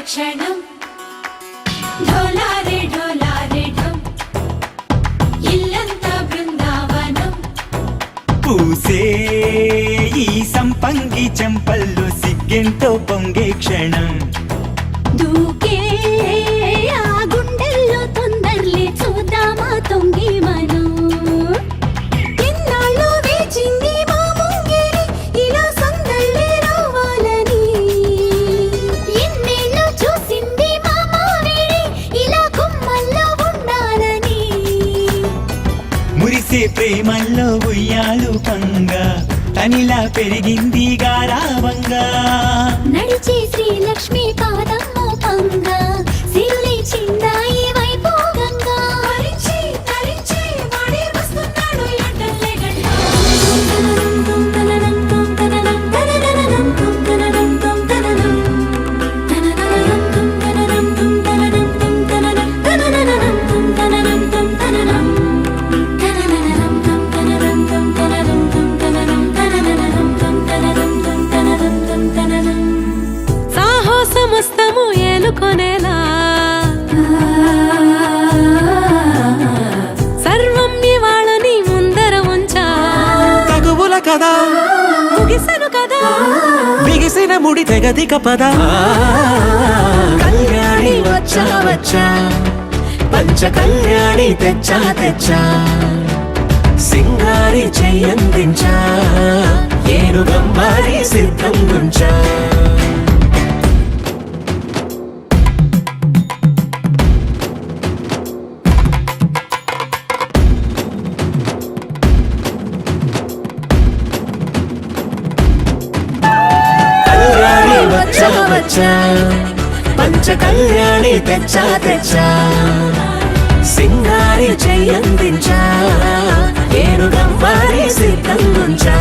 క్షణం ఢోలారే ఢోలారే ఢం ఇల్లంతా బృందావనం పూసే ఈ సంపంగి చెంపల్లో సిగ్గెంతో పొంగే క్షణం దూకే ఆ గుండెల్లో తొందరలే చూద్దామా తొంగి మనం ఎన్నాళ్ళు వేచింది మా ముంగిరి ఇలా సందళ్ళే రావాలని ఎన్నేళ్ళు చూసింది మా మావిడి ఇలా గుమ్మల్లో ఉండాలని మురిసే ప్రేమల్లో ఉయ్యాలు పంగా తనిలా పెరిగింది గారావంగా నడిచే శ్రీలక్ష్మి పాదమ్మో పంగా సిరులే చిందాయి వైభోగంగా తరించి తరించి వాడే వస్తున్నాడు ఎండలే గంట సాహసమస్తము ఏలుకొనేలా సర్వం ఇవాళని ముందర ఉంచా తగువుల కదా ముగిసెను కదా బిగిసిన ముడి తెగదిక పద కళ్యాణి వచ్చా వచ్చా పంచ కళ్యాణి తెచ్చా తెచ్చా సింగారి చెయ్యందించా ఏనుగమ్మారి సిద్ధం గుంచా కళ్యాణి వచ్చా వచ్చా పంచ కళ్యాణి తెచ్చా తెచ్చా సింగారి చెయ్యందించా ఏనుగమ్మారి సిద్ధం గుంచా